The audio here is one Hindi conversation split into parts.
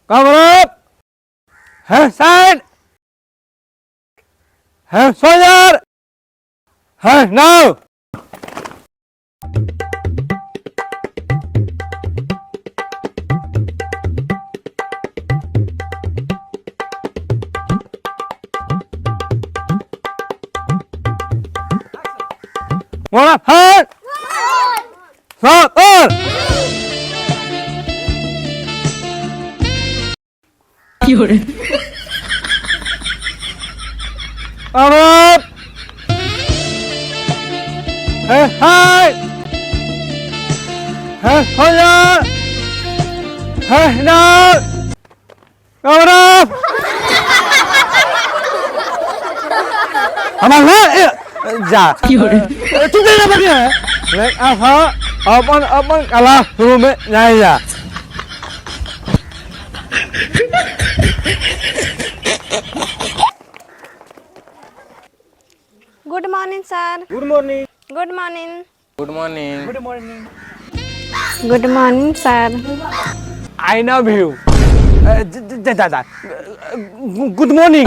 Cover up. Hey, side. Hey, soldier. Hey, now. One up, head. Stop, on. Cover up. Hey, hi. Hey, soldier. Hey, now. Cover up. Hả dạ chúng ta làm gì hả lấy áo phá ở cả la luôn đấy này à Good morning, sir. Good morning. Good morning. Good morning. Good morning. Good morning, sir. I love you. Dạ. Good morning.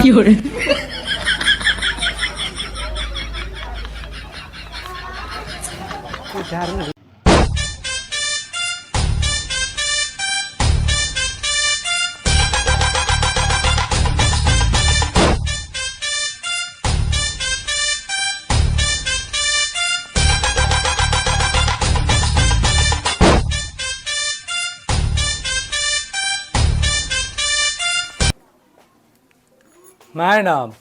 Madam,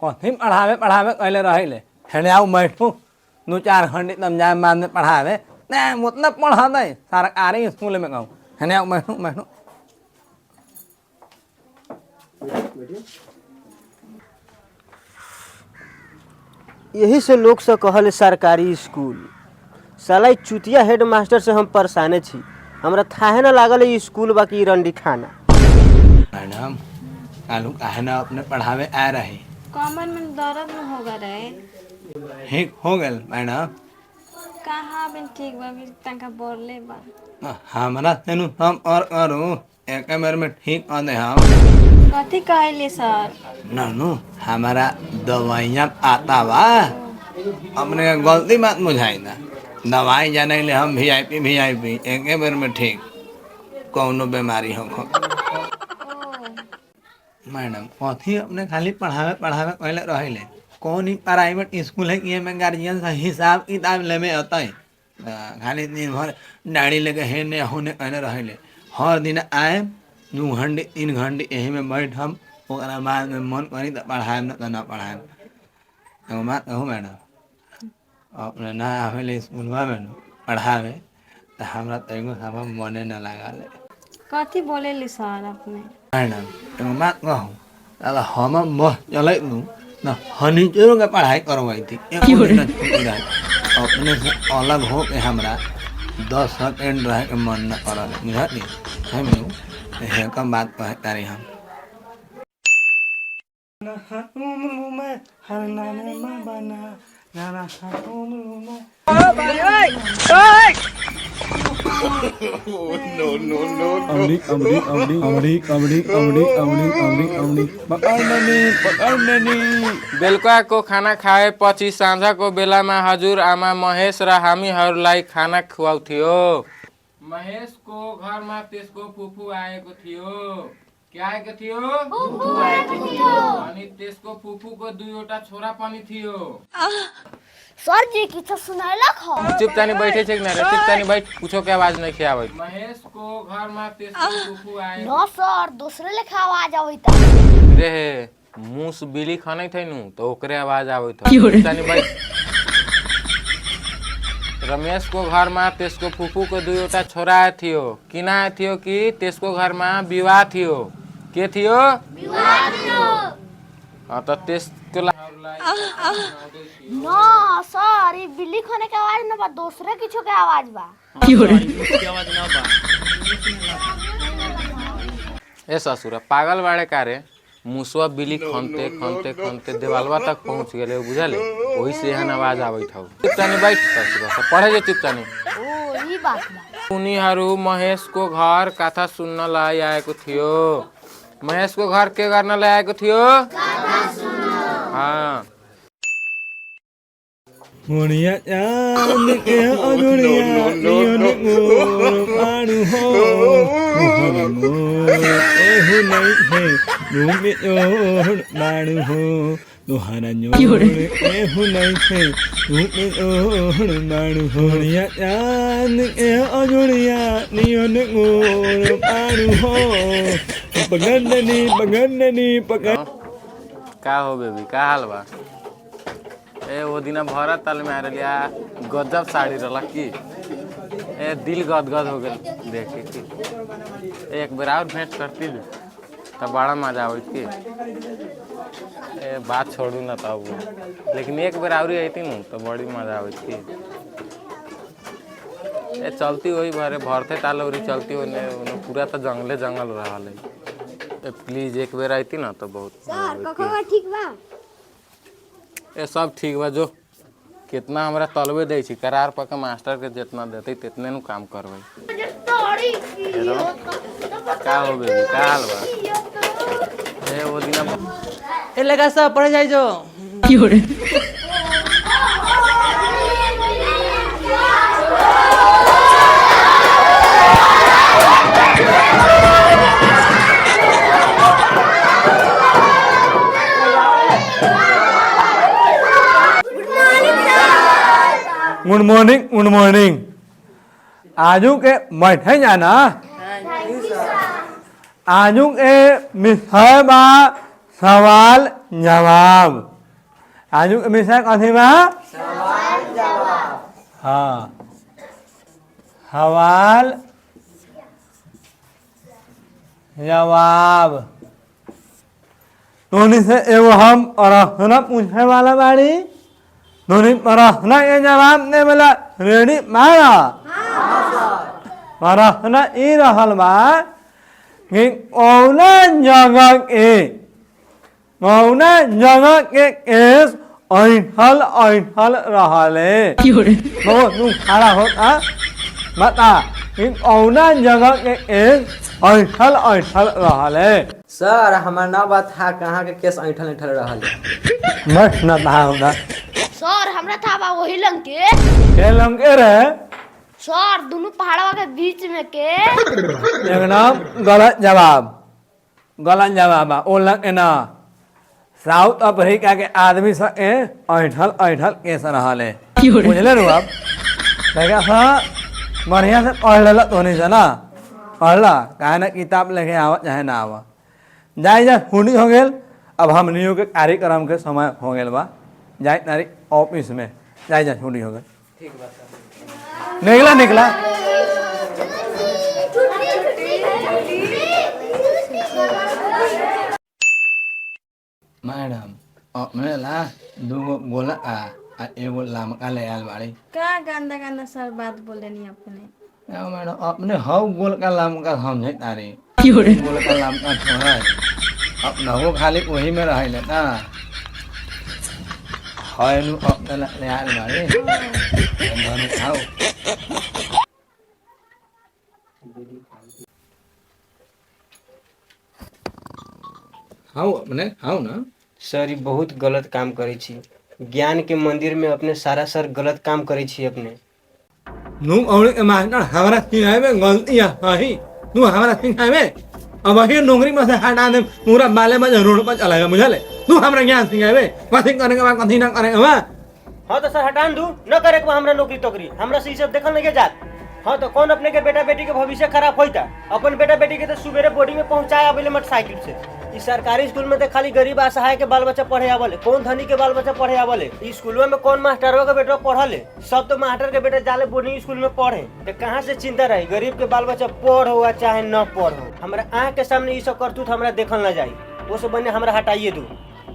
còn thím पढ़ावे कहले रहिले हेने आउ बैठू दो चार घंटे तम जाए मान में पढ़ावे ना मतलब पढ़ा दे सारा आ रही स्कूल में कहूँ हेने आउ बैठू यही से लोग से कहले सरकारी स्कूल साला चुतिया हेड मास्टर से हम परेशाने छी हमरा थाहे न लागल ई स्कूल बाकी रंडी खाना। मैडम कालू काहे ना अपने पढ़ावे आ रहे कमर में दर्द न होगा रे ठीक हो गल मैडम कहाँ बिन ठीक बा भी तंका बोलले बा हमारा तेनु हम और करू एक बार में ठीक आ दे हम कथी कहले सर ननु हमारा दवाइयाँ आता बा अपने गलती मत बुझाई ना दवाई जाने ले हम वीआईपी एक बार में ठीक कौनो बीमारी हो मैडम कथी अपने खाली पढ़ावे कहले रहिले कौन ही प्राइवेट स्कूल है कि में गार्जियन से हिसाब किताब लेमे आता है खाली दिन भर डाड़ी लेके हेने होने कहले रहिले हर दिन आए 2 घंटे 3 घंटे यही में बैठ हम ओकरा बाद में मन करी तो पढ़ाए न पढ़ाए एगो बात कहूँ मैडम अपने ना आवे स्कूल में पढ़ावे तो हमरा तैगो सब मने न लागल कथी बोलेली सर अपने मैडम एगो बात कहूँ दादा हम बस चले लूँ ना फर्नीचरों के पढ़ाई करवाई थी अपने से अलग हो के हमरा 10 सेकंड रह के मन न कर बुझली है कम बात कहे तारी हम बेलका को खाना खाए पछि सांझा को बेला में हजूर आमा महेश र हामीहरूलाई खाना खुवाउँथ्यो। महेश को घर में त्यसको फुफू आएको थियो। क्या आएको थियो? फुफू आएको थियो। अनि त्यसको फुफूको 2वटा छोरा पनि थियो। सर जी की तो सुनाइलक हो चुपचानी बैठे छे कि ना रे चुपचानी बैठ पूछो के आवाज नहीं के आवत। महेश को घर में त्यसको फुफू आए न सर दूसरे लेखा आवाज आवैता रे मूस बिली खाने थे नु तो ओकरे आवाज आवत था चुपचानी बैठ। रमेश को घर में त्यसको फुफू को 2वटा छोरा थियो। किना थियो कि त्यसको घर में विवाह थियो। के थियो? विवाह थियो। त त्यसको न सर ये बिल्ली खाने के आवाज न बा दूसरे किछो के आवाज बा ए ससुरा पागल बाड़े कारे मुसवा बिली खनते खनते खनते देवालवा तक पहुंच गेले बुझले वही से एहन आवाज आवत हौ। चुपचानी बैठ ससुरा पढ़े जे चुपचानी। ओ ई बात बा उनीहरू महेशको घर कथा सुन्नलाई आएको थियो। महेशको घर के गर्नलाई आएको थियो? हाँ। मुड़िया चांद के अजुड़िया नियन गोर पानु हो मोहर मोर एहु नहीं है रूम ओढ़ बाणु हो दोहरा जोड़ एहु नहीं है रूम ओढ़ बाणु हो। मुड़िया चांद के अजुड़िया नियन गोर पानु हो पगंडनी पगंड। का हो बेबी, का हाल बा? ए वो दिन भरा ताल में आ रहा गजब साड़ी रहा कि ए दिल गदगद हो गया देखे कि एक बार और भेंट करती तो बड़ा मजा आवे कि ए बात छोड़ू ना तब, लेकिन एक बार और आई थी तो बड़ी मजा आवे कि ए चलती वही भरे भरते ताल और चलती उन्हें पूरा तो जंगले जंगल रहा है। प्लीज एक बार आई थी ना तो बहुत ठीक बा। ये सब ठीक बा। जो कितना हमरा तलबे दे छी करार पक्का मास्टर के जितना देते तितने नु काम करबै। का हो बेबी, का हाल बा? ए वो दिन ए लगा सब पढ़ जाई जो की हो रे। Good morning. आजू के बैठे जाना। आजू के विषय बा सवाल जवाब। आजू के विषय कथी बा? सवाल जवाब। हाँ, सवाल जवाब। तोनी से एगो हम प्रश्न पूछे वाला बाड़ी। दोनों प्रश्न के जवाब दे वाला रेडी मारा। प्रश्न ई रहल बा कि कौना जगह के केस ऐठल रहले। बहुत तू खड़ा होता बता कि कौना जगह के केस ऐठल रहले। सर हमार ना बात था कहाँ के केस ऐठल रहल मत ना था सर हमरा था बा वही लंग के रहे। सर दोनों पहाड़वा के बीच में के एकदम गलत जवाब ओ लग ना। साउथ अफ्रीका के आदमी सब ऐठल केस रहले। बुझले नु अब देखा हाँ बढ़िया से पढ़ लेला तोनी से ना पढ़ला काहे ना किताब लेके आवा चाहे ना आवा। जाए जा छुट्टी हो गेल। अब हमनियों के कार्यक्रम के समय हो गेल बा। जाए तारी ऑफिस में जाए जा छुट्टी हो गई। निकला मैडम अपने ला दूगो गोला आ एगो लामका ले आल बाड़ी। का गंदा गंदा सर बात बोले नहीं अपने। मैडम अपने हव गोल का लामका समझे तारी गोल का लामका छोड़ा अपना वो खाली वही में रह लेता है नु अपने ले आल बाड़ी। खाओ खाओ अपने खाओ ना। सर ये बहुत गलत काम करे छी। ज्ञान के मंदिर में अपने सारा सर गलत काम करे छी अपने। नू और के मास्टर हमारा सिखावे गलती है सही। तू हमारा सिखावे अब ही नौकरी में से हटा दे पूरा बाले में रोड पर चलाएगा मुझे तू हमारा ज्ञान सिखावे कथी करे के बाद कथी ना करे बा। हाँ तो सर हटान दू न करे के हमरा नौकरी तोकरी हमरा से ई सब देखल नहीं जात। हाँ तो कौन अपने के बेटा बेटी के भविष्य खराब होता अपन बेटा बेटी के तो सुबेरे बोर्डिंग में पहुंचाया अबले मोटरसाइकिल से। इस सरकारी स्कूल में तो खाली गरीब असहाय के बाल बच्चा पढ़े आवले कौन धनी के बाल बच्चा पढ़े आवले। इस स्कूल में कौन मास्टरों के बेटा पढ़ले सब तो मास्टर के बेटा जाले बोर्डिंग स्कूल में पढ़े तो कहाँ से चिंता रही गरीब के बाल बच्चा पढ़ हो चाहे न पढ़ हो। हमारा आँख के सामने ये सब करतूत हमरा देखल न जाये वो सब बने हमरा हटाइए दू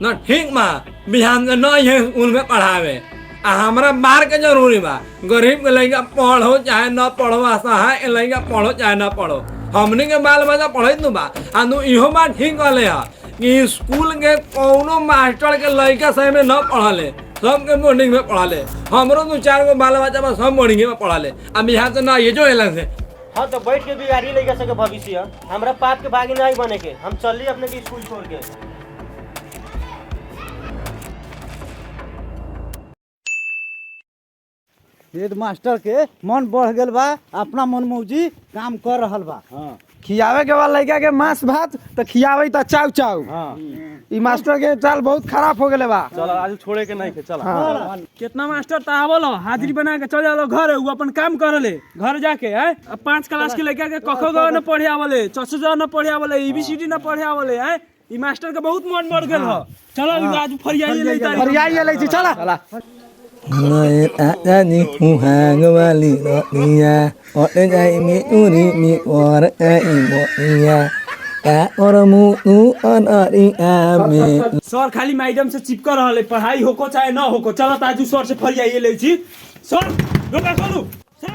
ना ठीक बा बिहान से न ये स्कूल में पढ़ावे आ हमरा मार के जरूरी बा। गरीब के लइका पढ़ो चाहे न पढ़ो असहाय के लइका पढ़ो चाहे न पढ़ो हमने के बाल बच्चा पढ़े तू बा आ तू इहो बात ठीक कहले है कि स्कूल के कोनो मास्टर के लइका सही में न पढ़ले सबके बोर्डिंग में पढ़ले हमरो दो चार गो बाल बच्चा सब बोर्डिंग में पढ़ले अब यहाँ से ना ये जो एलन से हाँ तो बैठ के बिगाड़ी लेगा सके भविष्य हमरा पाप के भागी नहीं बने के हम चल अपने के स्कूल छोड़ के। हेड मास्टर के मन बढ़ गेल बा, अपना मन मौजी काम कर रहल बा। खियावे के बाद लड़का के मांस भात तो खियावे तो चाव चाव। ई मास्टर के चाल बहुत खराब हो गेले बा। चल आज छोड़े के नहीं के चल। कितना मास्टर ता बोलो हाजिरी बना के चल जाओ घर, वो अपन काम कर ले घर जाके है। अब 5 क्लास के लड़का के कखो ग न पढ़े आवले, चच न पढ़े आवले, एबीसीडी न पढ़े आवले है। ई मास्टर के बहुत मन बढ़ गेल ह। चलो आज फरियाई ले तारी फरियाई ले छी चला। Người ta ra đi hù hà ngơ ba lì đó đi ya. Ở đây đây mi u đi mi ở đây đây bộ đi ya. Cả ở mu u ở đi à mi. Sir खाली मैडम से चिपक रहले, पढ़ाई होको चाहे न होको। चलो ताजू सर से फरियाई ले छी। सर रोका खोलू sir.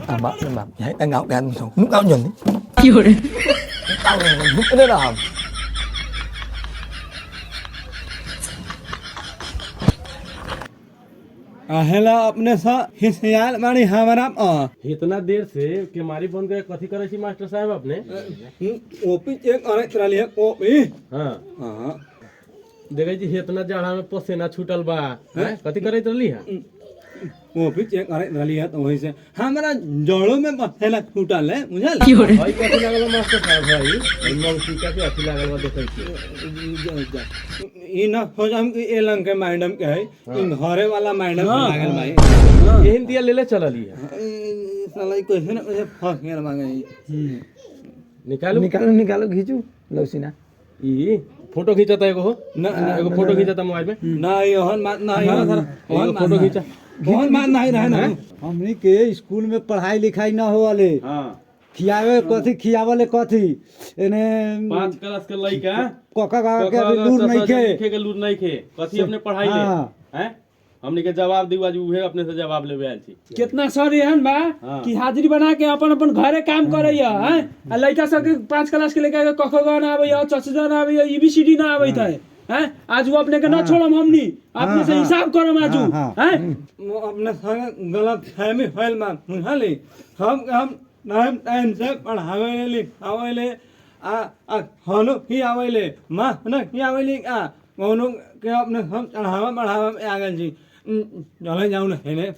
Bạn vậy đang ngạo gan không lúc nào nhìn. Kiểu đấy. Tao lúc cái đó là हेला अपने सा हिसियाल मानी हमारा इतना देर से केमारी बंद करे कथी करे छी मास्टर साहब अपने? ओपी एक अरे चला लिया ओपी। हां हां देखै छी इतना जाड़ा में पसेना छूटल बा, हैं कथी करैत रहली है? ओपी एक अरे चला लिया तो वही से हमारा जड़ों में पसेना छूटल है बुझल। भाई कथी लागल मास्टर साहब भाई? मौसी का के अथी लागल बा देखै छी। ई ना हो हम कि ए लंग के मैडम के है इन घरे वाला मैडम लागल भाई। ये हिंदी ले ले चलली है। साला कैसे ना कैसे फंस गेल मांगे। निकालो निकालो निकालो खींचू लौसीना। ई फोटो खींचता एगो हो ना एगो फोटो खींचता मोबाइल में ना योहन मात ना एगो फोटो खींचा। योहन मात नहीं रहे ना। हमनी के स्कूल में पढ़ाई लिखाई न होले, हां खियावे कथी खियावले कथी एने 5 क्लास के लइका कोका का के अभी लूर नहीं के लिखे के लूर नहीं खे कथी अपने पढ़ाई ले हैं? हमनी के जवाब दिवा जी उहे अपने से जवाब लेवे आयल छी। कितना सर एहन बा कि हाजिरी बना के अपन अपन घरे काम करैया हैं। आ लड़का सब के 5 क्लास के लड़का के कखो ग ना आवे, चच ना आवे, एबीसीडी ना आवे है हैं। आज वो अपने के ना छोड़म, हमनी अपने से हिसाब करम आजू हैं। वो अपने संग गलत फहमी फैल मान बुझली। हम टाइम से पढ़ावे लिखावे आ खानो की आवेले मां ना की आवेले आ कोनो के अपने हम चढ़ावा बढ़ावा में आ गल जी। चले जाऊ ना हेने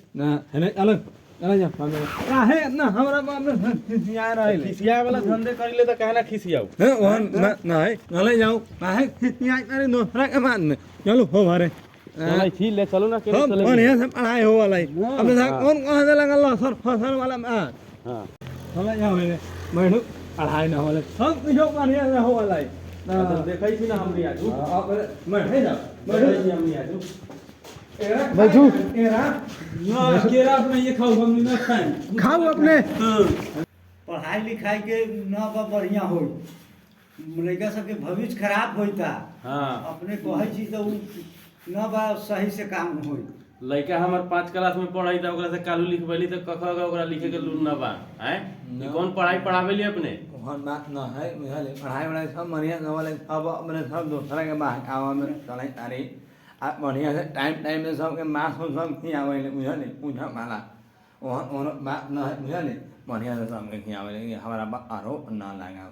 चलो चले जा काहे इतना हमरा बाप ने खिसिया रहे खिसिया वाला धंधे करिले त काहे ना खिसियाऊ? है ओहन नहीं चले जाऊ काहे खिसिया करे दूसरा के मान में। चलो हो भरे चलै छी ले चलो ना केने हम चले। बढ़िया से पढ़ाई हो वाला है। अपने साथ कौन कहां से लगल सर फसल वाला में हां चले जाओ मेरे मैडम पढ़ाई ना होले सब कुछ बढ़िया से हो वाला है। तो देखै छी ना हमनी आजू मैं है ना देखै छी हमनी आजू बैठू एरा ना केरा अपने ये खाओ, हमनी ना खाएं। खाओ अपने। पढ़ाई लिखाई के न बा बढ़िया होई, लड़का सबके भविष्य खराब होता। हां अपने कहै छी तो न बा सही से काम होई। लइका हमर 5 क्लास में पढ़ाई त ओकरा से कालू लिखबैली त कखा ओकरा लिखे के लूर ना बा हैं। ई कौन पढ़ाई पढ़ावेली अपने? ओहन बात न है बुझले। पढ़ाई वाला सब बढ़िया न वाले सब अपने सब दूसरा के बाहर आवा में चले तारी आ बढ़िया से टाइम में सब के मास सब खियावे बुझले पूछा माला। ओहन बात न है बुझले। बढ़िया से सब के खियावे हमारा आरो ना लगा।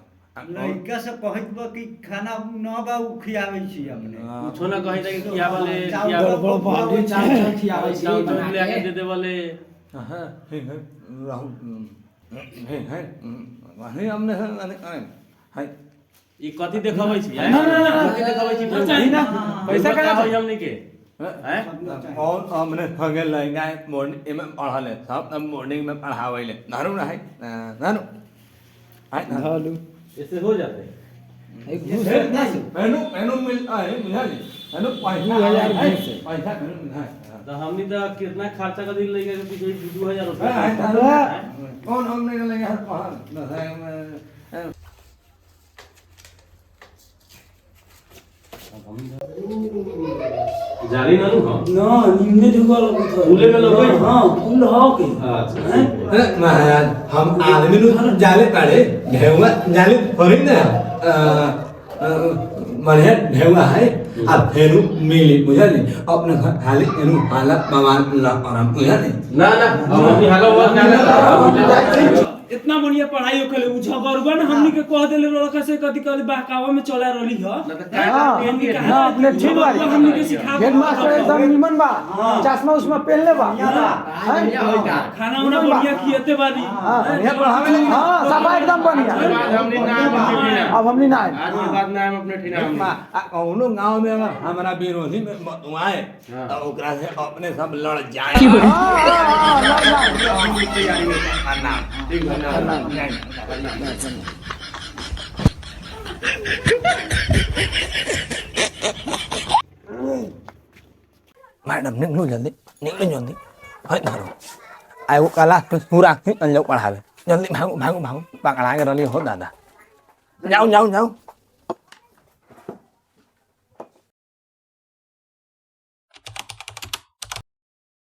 लड़का से कहत बा कि खाना न बा उ खियावे छी अपने। कुछो ना कहि कि खियावले बड़ भारी चावल खियावे छी चावल ले आके दे देवले। हां रहू है वही हमने है ई कथी देखाबै छी? कथी देखाबै छी? चाहिए ना पैसा का होई हमनी के हैं? और हमने खगे लगा मॉर्निंग में पढ़ले सब मॉर्निंग में पढ़ावे ले नारू ना है नारू है नारू ऐसे हो जाते मैनू मिल आए बुझाली मैनू पैसा मैनू है। तो हमनी तो कितना खर्चा कर दिल लइका के पीछे 2000 रुपया कौन हमने लगे हर पहाड़ जाली ना नु ना निम्ने ढुका लगत है। फूले में लगई? हां फूल हो के। अच्छा महाराज हम आदमी नु जाले काढ़े घेवा जाले फरी ना बढ़िया ढेवा है। अब फेरू मिली बुझली अपने खाली एनु हालत भगवान ला और बुझली ना ना हमनी हालो ना इतना बढ़िया पढ़ाई होखेले उ झगड़ुआ न हमनी के कह देले लड़का से कदी कदी बहकावा में चला रहली ह अपने ठीक बारी हमनी के सिखा हेडमास्टर एकदम निमन बा चश्मा उसमें पहनले बा खाना उना बढ़िया खिएते बारी बढ़िया पढ़ावे लगी हां सब एकदम बढ़िया हमनी ना आए अब हमनी ना आए आज के बाद ना हम अपने ठिना हमनी कौनो गांव में अगर हमारा विरोधी में आए तो ओकरा से अपने सब लड़ जाए तैयारी में करना ठीक मैडम निकलो जल्दी है धरो आगो क्लास में पूरा अंजो पढ़ावे जल्दी भागो भागो भागो पकड़ा के रही हो दादा जाओ जाओ जाओ